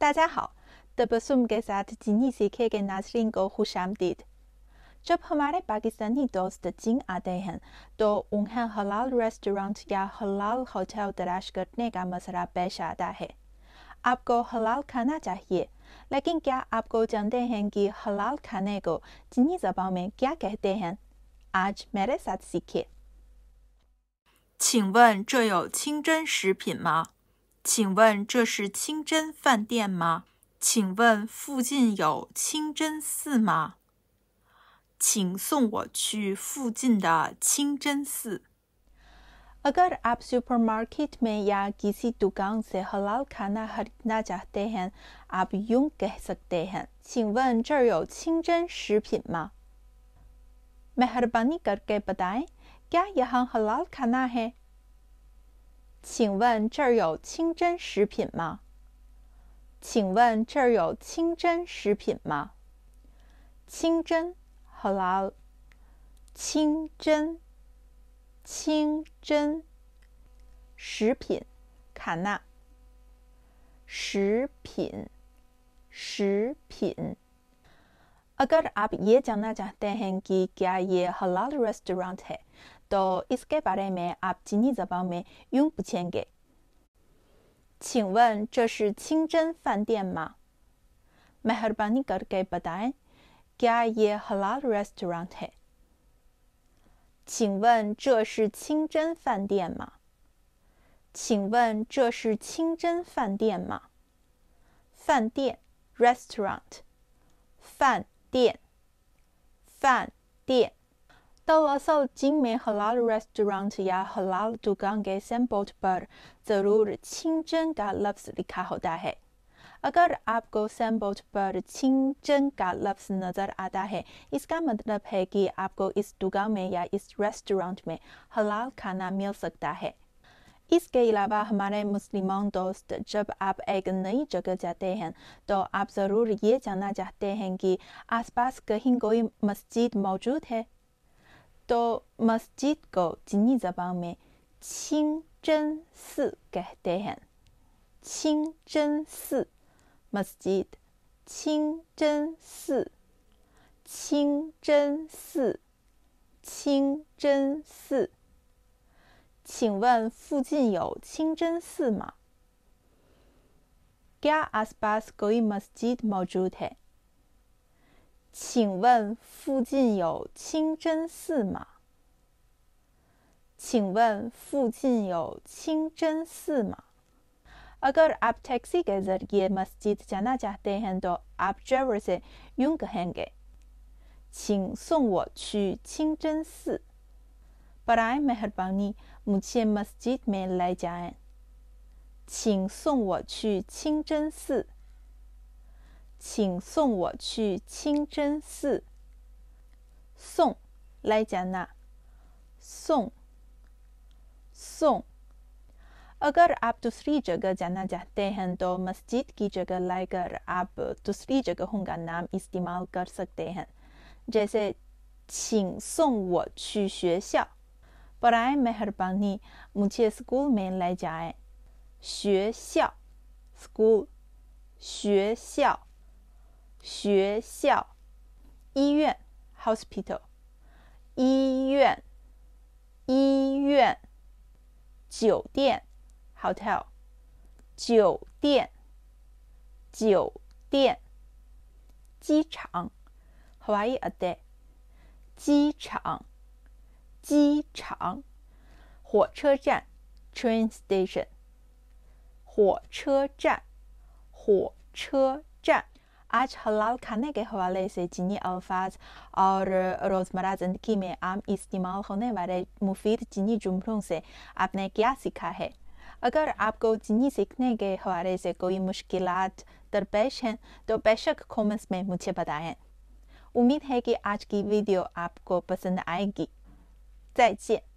大家好, तबस्सुम के साथ चीनी सीखे के नाज़रीन को खुशामदीद। जब हमारे पाकिस्तानी दोस्त चीन आते हैं तो उन्हें हलाल रेस्टोरेंट या हलाल होटल तलाश करने का मसला पेश आता है। आपको हलाल खाना चाहिए, लेकिन क्या आपको जानते हैं कि हलाल खाने को चीनी ज़बान में क्या कहते हैं? आज मेरे साथ सीखिए। 请问这有清真食品吗？请问这是清真饭店吗？请问附近有清真寺吗？请送我去附近的清真寺。 अगर आप सुपरमार्केट में या किसी दुकान से हलाल खाना खरीदना चाहते हैं, आप यूं कह सकते हैं, 请问这儿有清真食品吗? मेहरबानी करके बताएं, क्या यहाँ हलाल खाना है? 请问这儿有清真食品吗? 请问这儿有清真食品吗? 清真 halal 清真清真食品 खाना 食品 अगर आप ये जानना चाहते हैं कि क्या ये हलाल रेस्टोरेंट है, तो इसके बारे में आप चीनी ज़बान में यूं पूछेंगे, 请问这是清真饭店吗? मेहरबानी करके बताएं, क्या ये हलाल रेस्टोरेंट है? 请问这是清真饭店吗? 请问这是清真饭店吗? 饭店 restaurant 饭店 दरअसल चीन में हलाल रेस्टोरेंट या हलाल दुकान के सैनबोर्ड पर ज़रूर चिंगज़न का लफ्ज़ लिखा होता है। अगर आपको सैनबोर्ड पर चिंगज़न का लफ्ज़ नज़र आता है, इसका मतलब है कि आपको इस दुकान में या इस रेस्टोरेंट में हलाल खाना मिल सकता है। इसके अलावा हमारे मुस्लिमान दोस्त, जब आप एक नई जगह जाते हैं तो आप ज़रूर ये जानना चाहते हैं कि आसपास कहीं कोई मस्जिद मौजूद है, तो मस्जिद को चीनी ज़बान में 清真寺 कहते हैं। 清真寺 मस्जिद 清真寺 清真寺 清真寺 请问附近有清真寺吗? क्या आसपास कोई मस्जिद मौजूद है? 请问附近有清真寺吗? 请问附近有清真寺吗? अगर आप टैक्सी के जरिए मस्जिद जाना चाहते हैं तो आप ड्राइवर से यूं कहेंगे, 请送我去清真寺 बराए मेहरबानी मुझे मस्जिद में ले जाएं। 请送我去清真寺请送我去清真寺 送 ले जाना 送 अगर आप दूसरी जगह जाना चाहते हैं तो मस्जिद की जगह लाकर आप दूसरी जगहों का नाम इस्तेमाल कर सकते हैं, जैसे 请送我去学校 बराए मेहरबानी मुझे स्कूल में ले जाएं। 学校 स्कूल 学校 学校 医院 hospital 医院 酒店 hotel 酒店机场 हवाई अड्डे 机场火车站 train station 火车站आज हलाल खाने के हवाले से चीनी अल्फाज और रोज़मर्रा ज़िंदगी में आम इस्तेमाल होने वाले मुफीद चीनी जुमलों से आपने क्या सीखा है? अगर आपको चीनी सीखने के हवाले से कोई मुश्किलात दरपेश हैं तो बेशक कमेंट्स में मुझे बताएं। उम्मीद है कि आज की वीडियो आपको पसंद आएगी। 再见。